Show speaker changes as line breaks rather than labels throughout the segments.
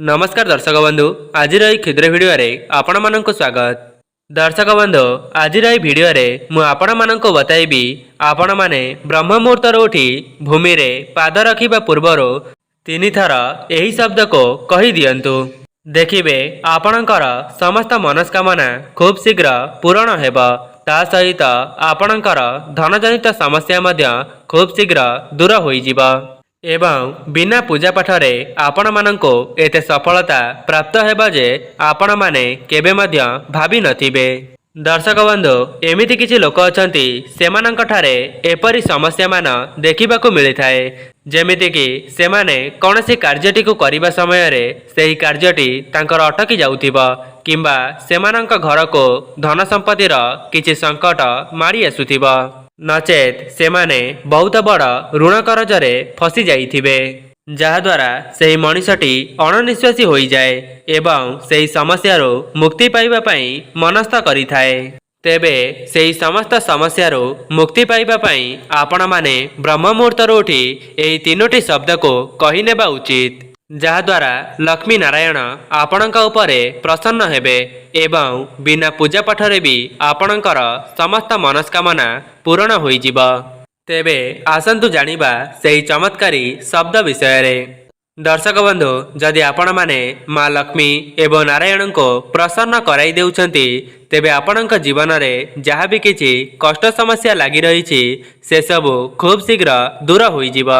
नमस्कार दर्शक बंधु आज क्षुद्र भिडियो आपण मानक स्वागत। दर्शक बंधु आज भिडियो मु आपण मानक बताइबी आपण माने ब्रह्म मुहूर्त उठी भूमि रे पाद रखिबा पूर्वर 3 थर एही शब्द को कही दियंतु। देखिबे आपणकर समस्त मनस्कामना खूब शीघ्र पूरण हेब। ता सहित आपणकर धनजनित समस्या मध्य खूब शीघ्र दूर होइजिब एवं बिना पूजा पाठ रे आपण मानको एते सफलता प्राप्त हेबा जे आपण माने केबे मध्य भाबी नथिबे। दर्शक बंधु एमिति किछि लोक अछंती सेमानंक ठारे एपरि समस्या मान देखिबाकू मिली थाए जेमिति कि सेमाने कोनोसी कार्यटी को करिबा समय रे सेही कार्यटी तांकर अटकी जाउथिबा किंबा सेमानंक घर को धन संपत्तिर किछि संकट मारी आसुथिबा नचेत सेमाने बहुत बड़ ऋण करजरे फसी जाइथिबे जहाद्वारा सेही मनीषटी अणनिश्वासी होई जाए एवं सेही समस्यारो मुक्ति पाइबा पई मनस्थ करिथाए। तेबे सेही समस्त समस्यारो मुक्ति पाइबा पई आपण माने ब्रह्म मुहूर्तरो उठी एही 3टी शब्द को कहि नेबा उचित जहाद्वारा लक्ष्मी नारायण आपणक उपरे प्रसन्न हेबे एवं बिना पूजा पाठरे भी आपणकर समस्त मनस्कामना पूर्ण होइजिब। तेबे आसंतु जानिबा सेही चमत्कारी शब्द विषय रे। दर्शक बंधु जदि आपण माने माँ लक्ष्मी एवं नारायण को प्रसन्न कराई देउछंती तेबे आपणक जीवन रे जहाँ भी किछि कष्ट समस्या लागि रहिछि से सबु खूब शीघ्र दूर होइजिब।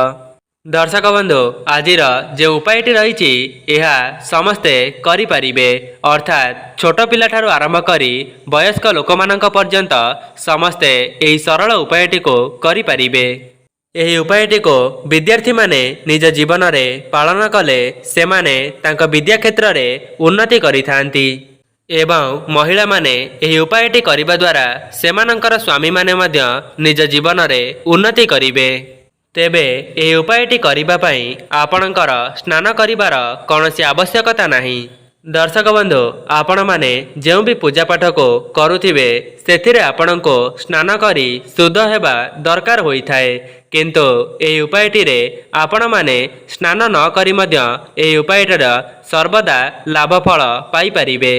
दर्शक बंधु आजिर जे उपायटी रही यह समस्ते करि परिबे अर्थात छोट पिला ठारू आरंभ करी वयस्क लोक मानक पर्यंत समस्ते एही सरल उपायटी को करि परिबे। एही उपायटी को विद्यार्थी माने निज जीवन रे पालन कले सेमाने तांक विद्या क्षेत्र रे उन्नति करिथांती एवं महिला माने एही उपायटी करिबा द्वारा सेमानंकर स्वामी माने मध्य निज जीवन रे उन्नति करिबे। तेबे एही उपायटी करिबा पई आपणकर स्नान करिबार कौनसी आवश्यकता नाही। दर्शक बंधु आपण माने जेउ भी पूजा पाठ को करुथिबे सेथिरे आपणको स्नान करी शुद्ध हेबा दरकार होई थाए किंतु एही उपायटी रे आपण माने स्नान न करी मध्य एही उपायटर सर्वदा लाभ फल पाई परिबे।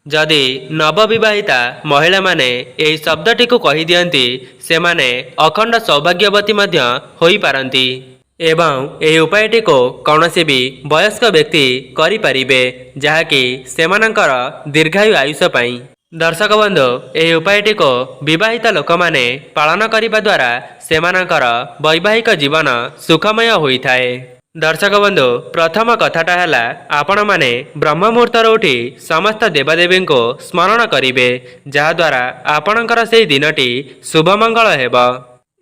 जदि नवविवाहिता महिला माने एही शब्दटी को कहि दियंती सेमाने अखंड सौभाग्यवती मध्य होई पारंती एवं एही उपायटी को कौनसी भी वयस्क व्यक्ति करि परिबे जहाँकि सेमानंकर दीर्घायु आयुष पई। दर्शक बंधु एही उपायटी को विवाहित लोक माने पालन करिबा द्वारा सेमानंकर वैवाहिक जीवन सुखमय होई थाए। दर्शक बंधु प्रथम कथाटा हैला आपण माने ब्रह्म मुहूर्त उठी समस्त देवदेवी को स्मरण करिबे जहाद्वारा आपणकर सेही दिनटी शुभ मंगल हेब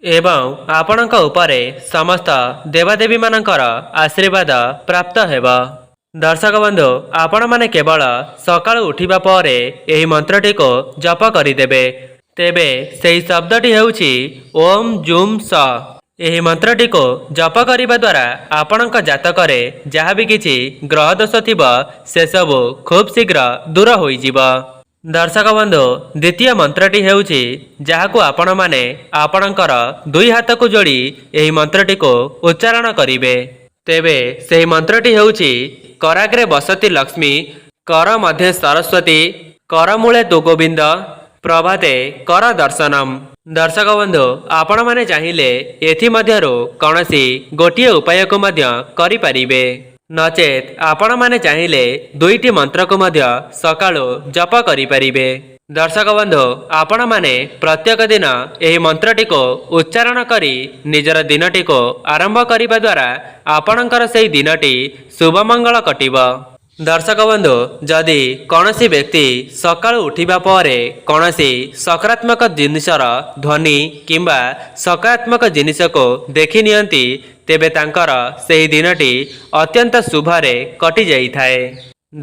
एवं आपणक उपरे समस्त देवदेवी मानकर आशीर्वाद प्राप्त हेब। दर्शक बंधु आपण माने केवल सकाळु उठिबा परे एही मंत्रटी को जप करिदेबे। तेबे सेही शब्दटी हेउछि ओम जूम स। एही मंत्रटी को जप करिबा द्वारा आपणक जातकरे जहाँ भी किछि ग्रह दोष थिबा से सबु खूब शीघ्र दूर होइजिब। दर्शक बंधु द्वितीय मंत्रटी हेउछि जाहाकू आपण माने आपणकर 2 हाथ को जोड़ी एही मंत्रटी को उच्चारण करिबे। तेबे सेही मंत्रटी हेउछि कराग्रे बसती लक्ष्मी कर मध्ये सरस्वती कर मूले तु गोविंद प्रभाते कर दर्शनम। दर्शक बंधु आपण माने चाहिए एथि मध्यरु कौनसी गोटिए उपाय को मध्य करि परिबे नचेत आपण माने चाहिए 2टी मंत्र को मध्य सकाळु जप करि परिबे। दर्शक बंधु आपण माने प्रत्येक दिन एही मंत्रटी को उच्चारण करी निजर दिनटी को आरंभ करिबा द्वारा आपणकर सेही दिनटी शुभ मंगल कटिब। दर्शक बंधु जदि कौनसी व्यक्ति सकाळु उठिबा परे कौनसी सकारात्मक जिनिसर ध्वनि किंबा सकारात्मक जिनिस को देखि नियंती तेबे तांकर सेही दिनटी अत्यंत शुभरे कटि जाई थाए।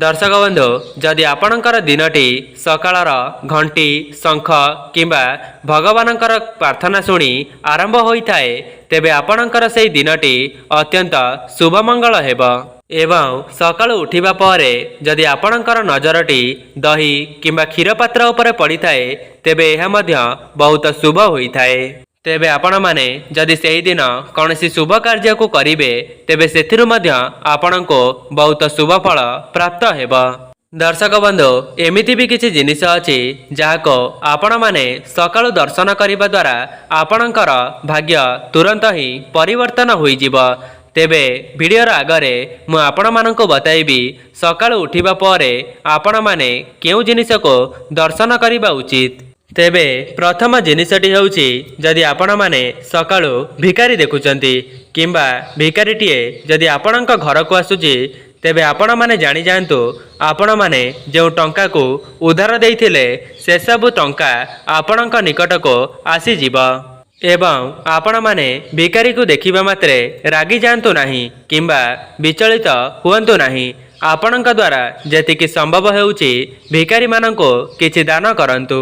दर्शक बंधु जदि आपणकर दिनटी सकाळर घंटी शंख किंबा भगवानकर प्रार्थना शुणी आरंभ होई थाए तेबे आपणकर सेही दिनटी अत्यंत शुभ मंगल हेब एवं सकाळु उठिबा परे जदि आपणकर नजरटी दही किंबा क्षीर पात्र उपरे पड़ी थाए तेबे यह मध्य बहुत शुभ होई थाए ତେବେ ଆପଣମାନେ ଯଦି ସେହିଦିନ କୌଣସି ଶୁଭ କାର୍ଯ୍ୟକୁ କରିବେ ତେବେ ସେଥିରୁ ମଧ୍ୟ ଆପଣଙ୍କୁ ବହୁତ ଶୁଭ ଫଳ ପ୍ରାପ୍ତ ହେବ। ଦର୍ଶକ ବନ୍ଧୁ, ଏମିତି ବି କିଛି ଜିନିଷ ଅଛି ଯାହାକୁ ଆପଣମାନେ ସକାଳୁ ଦର୍ଶନ କରିବା ଦ୍ୱାରା ଆପଣଙ୍କର ଭାଗ୍ୟ ତୁରନ୍ତ ହିଁ ପରିବର୍ତ୍ତନ ହୋଇଯିବ। ତେବେ ଭିଡ଼ିଓର ଆଗରେ ମୁଁ ଆପଣମାନଙ୍କୁ ବତାଇବି ସକାଳୁ ଉଠିବା ପରେ ଆପଣମାନେ କେଉଁ ଜିନିଷକୁ ଦର୍ଶନ କରିବା ଉଚିତ। ତେବେ ପ୍ରଥମ ଜିନିଷଟି ହେଉଛି, ଯଦି ଆପଣମାନେ ସକାଳୁ ଭିକାରୀ ଦେଖୁଛନ୍ତି କିମ୍ବା ଭିକାରୀଟିଏ ଯଦି ଆପଣଙ୍କ ଘରକୁ ଆସୁଛି ତେବେ ଆପଣମାନେ ଜାଣିଯାଆନ୍ତୁ ଆପଣମାନେ ଯେଉଁ ଟଙ୍କାକୁ ଉଧାର ଦେଇଥିଲେ ସେସବୁ ଟଙ୍କା ଆପଣଙ୍କ ନିକଟକୁ ଆସିଯିବ। ଏବଂ ଆପଣମାନେ ଭିକାରୀକୁ ଦେଖିବା ମାତ୍ରେ ରାଗି ଯାଆନ୍ତୁ ନାହିଁ କିମ୍ବା ବିଚଳିତ ହୁଅନ୍ତୁ ନାହିଁ। ଆପଣଙ୍କ ଦ୍ୱାରା ଯେତିକି ସମ୍ଭବ ହେଉଛି ଭିକାରୀମାନଙ୍କୁ କିଛି ଦାନ କରନ୍ତୁ।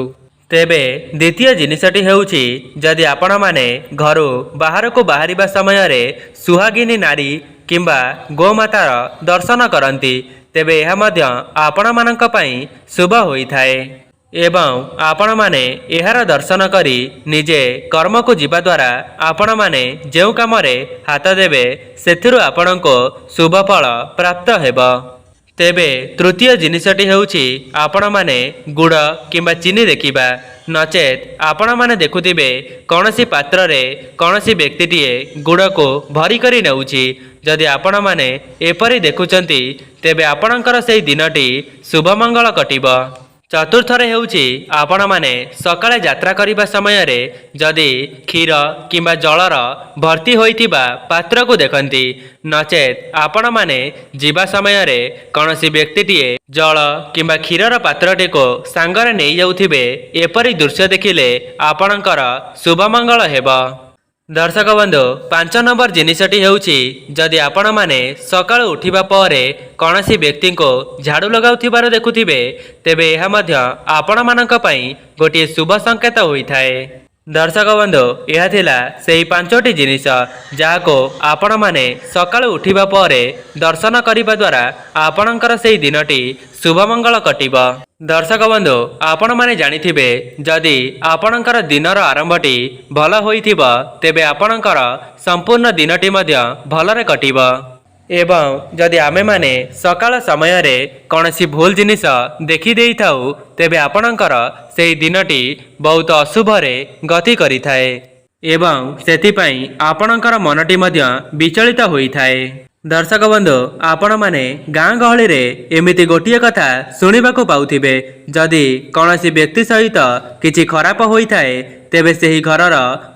ତେବେ ଦ୍ୱିତୀୟ ଜିନିଷଟି ହେଉଛି, ଯଦି ଆପଣମାନେ ଘରୁ ବାହାରକୁ ବାହାରିବା ସମୟରେ ସୁହାଗିନୀ ନାରୀ କିମ୍ବା ଗୋମାତାର ଦର୍ଶନ କରନ୍ତି ତେବେ ଏହା ମଧ୍ୟ ଆପଣମାନଙ୍କ ପାଇଁ ଶୁଭ ହୋଇଥାଏ। ଏବଂ ଆପଣମାନେ ଏହାର ଦର୍ଶନ କରି ନିଜେ କର୍ମକୁ ଯିବା ଦ୍ୱାରା ଆପଣମାନେ ଯେଉଁ କାମରେ ହାତ ଦେବେ ସେଥିରୁ ଆପଣଙ୍କୁ ଶୁଭ ଫଳ ପ୍ରାପ୍ତ ହେବ। ତେବେ ତୃତୀୟ ଜିନିଷଟି ହେଉଛି, ଆପଣମାନେ ଗୁଡ଼ କିମ୍ବା ଚିନି ଦେଖିବା, ନଚେତ୍ ଆପଣମାନେ ଦେଖୁଥିବେ କୌଣସି ପାତ୍ରରେ କୌଣସି ବ୍ୟକ୍ତିଟିଏ ଗୁଡ଼କୁ ଭରି କରି ନେଉଛି। ଯଦି ଆପଣମାନେ ଏପରି ଦେଖୁଛନ୍ତି ତେବେ ଆପଣଙ୍କର ସେହି ଦିନଟି ଶୁଭମଙ୍ଗଳ କଟିବ। ଚତୁର୍ଥରେ ହେଉଛି, ଆପଣମାନେ ସକାଳେ ଯାତ୍ରା କରିବା ସମୟରେ ଯଦି କ୍ଷୀର କିମ୍ବା ଜଳର ଭର୍ତ୍ତି ହୋଇଥିବା ପାତ୍ରକୁ ଦେଖନ୍ତି, ନଚେତ୍ ଆପଣମାନେ ଯିବା ସମୟରେ କୌଣସି ବ୍ୟକ୍ତିଟିଏ ଜଳ କିମ୍ବା କ୍ଷୀରର ପାତ୍ରଟିକୁ ସାଙ୍ଗରେ ନେଇଯାଉଥିବେ, ଏପରି ଦୃଶ୍ୟ ଦେଖିଲେ ଆପଣଙ୍କର ଶୁଭମଙ୍ଗଳ ହେବ। ଦର୍ଶକ ବନ୍ଧୁ, 5 ନମ୍ବର ଜିନିଷଟି ହେଉଛି, ଯଦି ଆପଣମାନେ ସକାଳୁ ଉଠିବା ପରେ କୌଣସି ବ୍ୟକ୍ତିଙ୍କୁ ଝାଡ଼ୁ ଲଗାଉଥିବାର ଦେଖୁଥିବେ ତେବେ ଏହା ମଧ୍ୟ ଆପଣମାନଙ୍କ ପାଇଁ ଗୋଟିଏ ଶୁଭ ସଂକେତ ହୋଇଥାଏ। ଦର୍ଶକ ବନ୍ଧୁ, ଏହା ଥିଲା ସେହି 5ଟି ଜିନିଷ ଯାହାକୁ ଆପଣମାନେ ସକାଳୁ ଉଠିବା ପରେ ଦର୍ଶନ କରିବା ଦ୍ୱାରା ଆପଣଙ୍କର ସେହି ଦିନଟି ଶୁଭମଙ୍ଗଳ କଟିବ। ଦର୍ଶକ ବନ୍ଧୁ, ଆପଣମାନେ ଜାଣିଥିବେ ଯଦି ଆପଣଙ୍କର ଦିନର ଆରମ୍ଭଟି ଭଲ ହୋଇଥିବ ତେବେ ଆପଣଙ୍କର ସମ୍ପୂର୍ଣ୍ଣ ଦିନଟି ମଧ୍ୟ ଭଲରେ କଟିବ। ଏବଂ ଯଦି ଆମେମାନେ ସକାଳ ସମୟରେ କୌଣସି ଭୁଲ ଜିନିଷ ଦେଖିଦେଇଥାଉ ତେବେ ଆପଣଙ୍କର ସେହି ଦିନଟି ବହୁତ ଅଶୁଭରେ ଗତି କରିଥାଏ ଏବଂ ସେଥିପାଇଁ ଆପଣଙ୍କର ମନଟି ମଧ୍ୟ ବିଚଳିତ ହୋଇଥାଏ। ଦର୍ଶକ ବନ୍ଧୁ, ଆପଣମାନେ ଗାଁ ଗହଳିରେ ଏମିତି ଗୋଟିଏ କଥା ଶୁଣିବାକୁ ପାଉଥିବେ, ଯଦି କୌଣସି ବ୍ୟକ୍ତି ସହିତ କିଛି ଖରାପ ହୋଇଥାଏ ତେବେ ସେହି ଘରର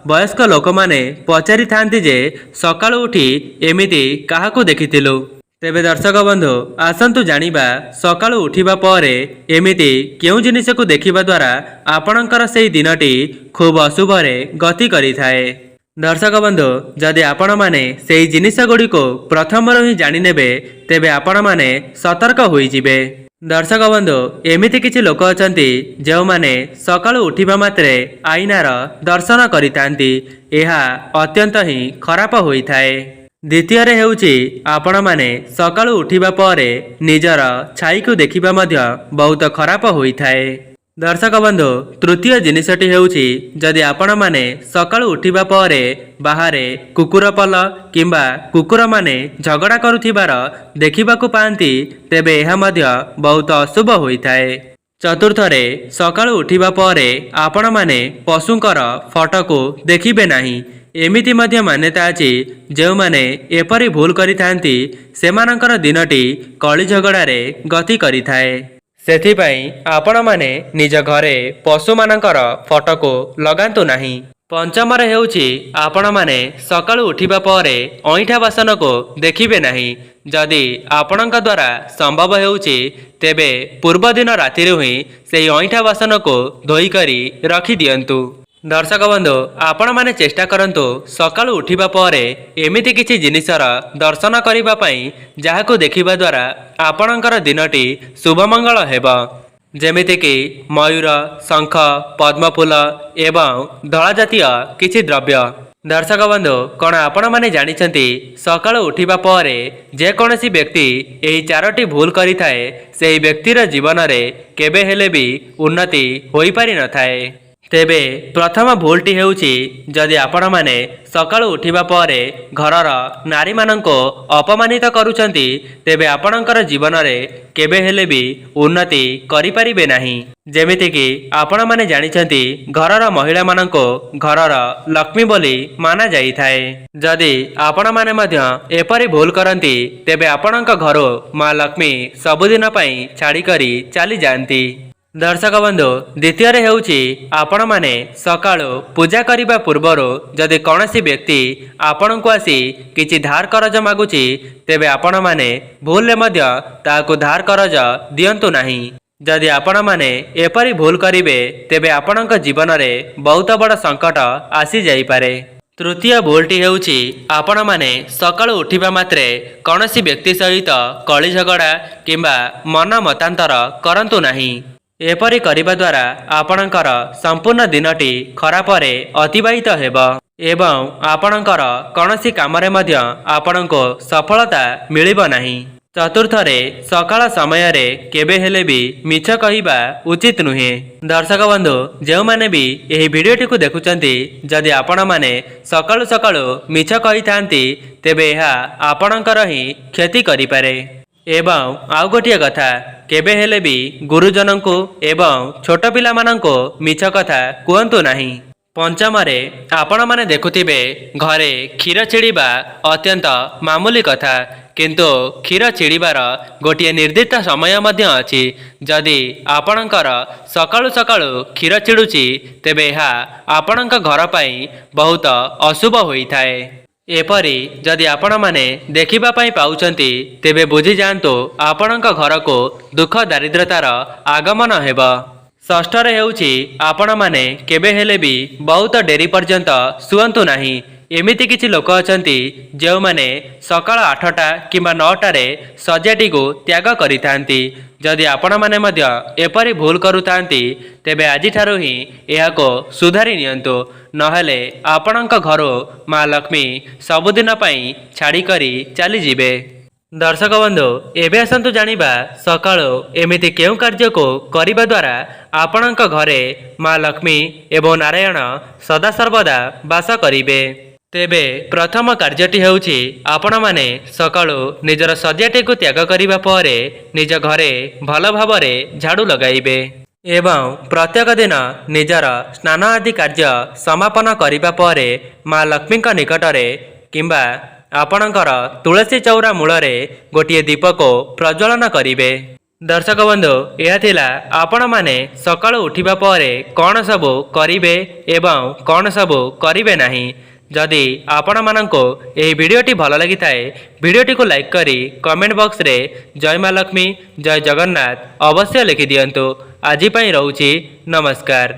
ବୟସ୍କ ଲୋକମାନେ ପଚାରିଥାନ୍ତି ଯେ ସକାଳୁ ଉଠି ଏମିତି କାହାକୁ ଦେଖିଥିଲୁ। ତେବେ ଦର୍ଶକ ବନ୍ଧୁ, ଆସନ୍ତୁ ଜାଣିବା ସକାଳୁ ଉଠିବା ପରେ ଏମିତି କେଉଁ ଜିନିଷକୁ ଦେଖିବା ଦ୍ୱାରା ଆପଣଙ୍କର ସେହି ଦିନଟି ଖୁବ୍ ଅଶୁଭରେ ଗତି କରିଥାଏ। ଦର୍ଶକ ବନ୍ଧୁ, ଯଦି ଆପଣମାନେ ସେହି ଜିନିଷ ଗୁଡ଼ିକୁ ପ୍ରଥମରୁ ହିଁ ଜାଣିନେବେ ତେବେ ଆପଣମାନେ ସତର୍କ ହୋଇଯିବେ। ଦର୍ଶକ ବନ୍ଧୁ, ଏମିତି କିଛି ଲୋକ ଅଛନ୍ତି ଯେଉଁମାନେ ସକାଳୁ ଉଠିବା ମାତ୍ରେ ଆଇନାର ଦର୍ଶନ କରିଥାନ୍ତି। ଏହା ଅତ୍ୟନ୍ତ ହିଁ ଖରାପ ହୋଇଥାଏ। ଦ୍ୱିତୀୟରେ ହେଉଛି, ଆପଣମାନେ ସକାଳୁ ଉଠିବା ପରେ ନିଜର ଛାଇକୁ ଦେଖିବା ମଧ୍ୟ ବହୁତ ଖରାପ ହୋଇଥାଏ। ଦର୍ଶକ ବନ୍ଧୁ, ତୃତୀୟ ଜିନିଷଟି ହେଉଛି, ଯଦି ଆପଣମାନେ ସକାଳୁ ଉଠିବା ପରେ ବାହାରେ କୁକୁର ପଲ କିମ୍ବା କୁକୁରମାନେ ଝଗଡ଼ା କରୁଥିବାର ଦେଖିବାକୁ ପାଆନ୍ତି ତେବେ ଏହା ମଧ୍ୟ ବହୁତ ଅଶୁଭ ହୋଇଥାଏ। ଚତୁର୍ଥରେ, ସକାଳୁ ଉଠିବା ପରେ ଆପଣମାନେ ପଶୁଙ୍କର ଫଟୋକୁ ଦେଖିବେ ନାହିଁ। ଏମିତି ମଧ୍ୟ ମାନ୍ୟତା ଅଛି, ଯେଉଁମାନେ ଏପରି ଭୁଲ କରିଥାନ୍ତି ସେମାନଙ୍କର ଦିନଟି କଳି ଝଗଡ଼ାରେ ଗତି କରିଥାଏ। ସେଥିପାଇଁ ଆପଣମାନେ ନିଜ ଘରେ ପଶୁମାନଙ୍କର ଫଟୋକୁ ଲଗାନ୍ତୁ ନାହିଁ। ପଞ୍ଚମରେ ହେଉଛି, ଆପଣମାନେ ସକାଳୁ ଉଠିବା ପରେ ଅଇଁଠା ବାସନକୁ ଦେଖିବେ ନାହିଁ। ଯଦି ଆପଣଙ୍କ ଦ୍ୱାରା ସମ୍ଭବ ହେଉଛି ତେବେ ପୂର୍ବଦିନ ରାତିରୁ ହିଁ ସେହି ଅଇଁଠା ବାସନକୁ ଧୋଇକରି ରଖିଦିଅନ୍ତୁ। ଦର୍ଶକ ବନ୍ଧୁ, ଆପଣମାନେ ଚେଷ୍ଟା କରନ୍ତୁ ସକାଳୁ ଉଠିବା ପରେ ଏମିତି କିଛି ଜିନିଷର ଦର୍ଶନ କରିବା ପାଇଁ ଯାହାକୁ ଦେଖିବା ଦ୍ୱାରା ଆପଣଙ୍କର ଦିନଟି ଶୁଭମଙ୍ଗଳ ହେବ, ଯେମିତିକି ମୟୂର, ଶଙ୍ଖ, ପଦ୍ମଫୁଲ ଏବଂ ଧଳା ଜାତୀୟ କିଛି ଦ୍ରବ୍ୟ। ଦର୍ଶକ ବନ୍ଧୁ, କ'ଣ ଆପଣମାନେ ଜାଣିଛନ୍ତି ସକାଳୁ ଉଠିବା ପରେ ଯେକୌଣସି ବ୍ୟକ୍ତି ଏହି 4ଟି ଭୁଲ କରିଥାଏ ସେହି ବ୍ୟକ୍ତିର ଜୀବନରେ କେବେ ହେଲେ ବି ଉନ୍ନତି ହୋଇପାରିନଥାଏ। ତେବେ ପ୍ରଥମ ଭୁଲଟି ହେଉଛି ଯଦି ଆପଣମାନେ ସକାଳୁ ଉଠିବା ପରେ ଘରର ନାରୀମାନଙ୍କୁ ଅପମାନିତ କରୁଛନ୍ତି ତେବେ ଆପଣଙ୍କର ଜୀବନରେ କେବେ ହେଲେ ବି ଉନ୍ନତି କରିପାରିବେ ନାହିଁ। ଯେମିତିକି ଆପଣମାନେ ଜାଣିଛନ୍ତି ଘରର ମହିଳାମାନଙ୍କୁ ଘରର ଲକ୍ଷ୍ମୀ ବୋଲି ମାନା ଯାଇଥାଏ। ଯଦି ଆପଣମାନେ ମଧ୍ୟ ଏପରି ଭୁଲ କରନ୍ତି ତେବେ ଆପଣଙ୍କ ଘରୁ ମା ଲକ୍ଷ୍ମୀ ସବୁଦିନ ପାଇଁ ଛାଡ଼ିକରି ଚାଲିଯାଆନ୍ତି। ଦର୍ଶକ ବନ୍ଧୁ, ଦ୍ୱିତୀୟରେ ହେଉଛି ଆପଣମାନେ ସକାଳୁ ପୂଜା କରିବା ପୂର୍ବରୁ ଯଦି କୌଣସି ବ୍ୟକ୍ତି ଆପଣଙ୍କୁ ଆସି କିଛି ଧାର କରଜ ମାଗୁଛି ତେବେ ଆପଣମାନେ ଭୁଲରେ ମଧ୍ୟ ତାହାକୁ ଧାର କରଜ ଦିଅନ୍ତୁ ନାହିଁ। ଯଦି ଆପଣମାନେ ଏପରି ଭୁଲ କରିବେ ତେବେ ଆପଣଙ୍କ ଜୀବନରେ ବହୁତ ବଡ଼ ସଙ୍କଟ ଆସିଯାଇପାରେ। ତୃତୀୟ ଭୁଲଟି ହେଉଛି ଆପଣମାନେ ସକାଳୁ ଉଠିବା ମାତ୍ରେ କୌଣସି ବ୍ୟକ୍ତି ସହିତ କଳି ଝଗଡ଼ା କିମ୍ବା ମନ ମତାନ୍ତର କରନ୍ତୁ ନାହିଁ। ଏପରି କରିବା ଦ୍ୱାରା ଆପଣଙ୍କର ସମ୍ପୂର୍ଣ୍ଣ ଦିନଟି ଖରାପରେ ଅତିବାହିତ ହେବ ଏବଂ ଆପଣଙ୍କର କୌଣସି କାମରେ ମଧ୍ୟ ଆପଣଙ୍କୁ ସଫଳତା ମିଳିବ ନାହିଁ। ଚତୁର୍ଥରେ, ସକାଳ ସମୟରେ କେବେ ହେଲେ ବି ମିଛ କହିବା ଉଚିତ ନୁହେଁ। ଦର୍ଶକ ବନ୍ଧୁ, ଯେଉଁମାନେ ବି ଏହି ଭିଡ଼ିଓଟିକୁ ଦେଖୁଛନ୍ତି ଯଦି ଆପଣମାନେ ସକାଳୁ ସକାଳୁ ମିଛ କହିଥାନ୍ତି ତେବେ ଏହା ଆପଣଙ୍କର ହିଁ କ୍ଷତି କରିପାରେ। ଏବଂ ଆଉ ଗୋଟିଏ କଥା, କେବେ ହେଲେ ବି ଗୁରୁଜନଙ୍କୁ ଏବଂ ଛୋଟ ପିଲାମାନଙ୍କୁ ମିଛ କଥା କୁହନ୍ତୁ ନାହିଁ। ପଞ୍ଚମରେ, ଆପଣମାନେ ଦେଖୁଥିବେ ଘରେ କ୍ଷୀର ଛିଡ଼ିବା ଅତ୍ୟନ୍ତ ମାମୁଲି କଥା, କିନ୍ତୁ କ୍ଷୀର ଛିଡ଼ିବାର ଗୋଟିଏ ନିର୍ଦ୍ଦିଷ୍ଟ ସମୟ ମଧ୍ୟ ଅଛି। ଯଦି ଆପଣଙ୍କର ସକାଳୁ ସକାଳୁ କ୍ଷୀର ଛିଡ଼ୁଛି ତେବେ ଏହା ଆପଣଙ୍କ ଘର ପାଇଁ ବହୁତ ଅଶୁଭ ହୋଇଥାଏ। ଏପରି ଯଦି ଆପଣମାନେ ଦେଖିବା ପାଇଁ ପାଉଛନ୍ତି ତେବେ ବୁଝିଯାଆନ୍ତୁ ଆପଣଙ୍କ ଘରକୁ ଦୁଃଖ ଦାରିଦ୍ରତାର ଆଗମନ ହେବ। ଷଷ୍ଠରେ ହେଉଛି ଆପଣମାନେ କେବେ ହେଲେ ବି ବହୁତ ଡେରି ପର୍ଯ୍ୟନ୍ତ ଶୁଅନ୍ତୁ ନାହିଁ। ଏମିତି କିଛି ଲୋକ ଅଛନ୍ତି ଯେଉଁମାନେ ସକାଳ 8ଟା କିମ୍ବା 9ଟାରେ ଶଯ୍ୟାଟିକୁ ତ୍ୟାଗ କରିଥାନ୍ତି। ଯଦି ଆପଣମାନେ ମଧ୍ୟ ଏପରି ଭୁଲ କରୁଥାନ୍ତି ତେବେ ଆଜିଠାରୁ ହିଁ ଏହାକୁ ସୁଧାରି ନିଅନ୍ତୁ, ନହେଲେ ଆପଣଙ୍କ ଘରୁ ମା ଲକ୍ଷ୍ମୀ ସବୁଦିନ ପାଇଁ ଛାଡ଼ିକରି ଚାଲିଯିବେ। ଦର୍ଶକ ବନ୍ଧୁ, ଏବେ ଆସନ୍ତୁ ଜାଣିବା ସକାଳୁ ଏମିତି କେଉଁ କାର୍ଯ୍ୟକୁ କରିବା ଦ୍ୱାରା ଆପଣଙ୍କ ଘରେ ମା ଲକ୍ଷ୍ମୀ ଏବଂ ନାରାୟଣ ସଦାସର୍ବଦା ବାସ କରିବେ। ତେବେ ପ୍ରଥମ କାର୍ଯ୍ୟଟି ହେଉଛି ଆପଣମାନେ ସକାଳୁ ନିଜର ଶଯ୍ୟାଟିକୁ ତ୍ୟାଗ କରିବା ପରେ ନିଜ ଘରେ ଭଲ ଭାବରେ ଝାଡ଼ୁ ଲଗାଇବେ ଏବଂ ପ୍ରତ୍ୟେକ ଦିନ ନିଜର ସ୍ନାନ ଆଦି କାର୍ଯ୍ୟ ସମାପନ କରିବା ପରେ ମା ଲକ୍ଷ୍ମୀଙ୍କ ନିକଟରେ କିମ୍ବା ଆପଣଙ୍କର ତୁଳସୀ ଚଉରା ମୂଳରେ ଗୋଟିଏ ଦୀପକୁ ପ୍ରଜ୍ୱଳନ କରିବେ। ଦର୍ଶକ ବନ୍ଧୁ, ଏହା ଥିଲା ଆପଣମାନେ ସକାଳୁ ଉଠିବା ପରେ କ'ଣ ସବୁ କରିବେ ଏବଂ କ'ଣ ସବୁ କରିବେ ନାହିଁ। ଯଦି ଆପଣମାନଙ୍କୁ ଏହି ଭିଡ଼ିଓଟି ଭଲ ଲାଗିଥାଏ ଭିଡ଼ିଓଟିକୁ ଲାଇକ୍ କରି କମେଣ୍ଟ ବକ୍ସରେ ଜୟ ମା ଲକ୍ଷ୍ମୀ, ଜୟ ଜଗନ୍ନାଥ ଅବଶ୍ୟ ଲେଖିଦିଅନ୍ତୁ। ଆଜି ପାଇଁ ରହୁଛି, ନମସ୍କାର।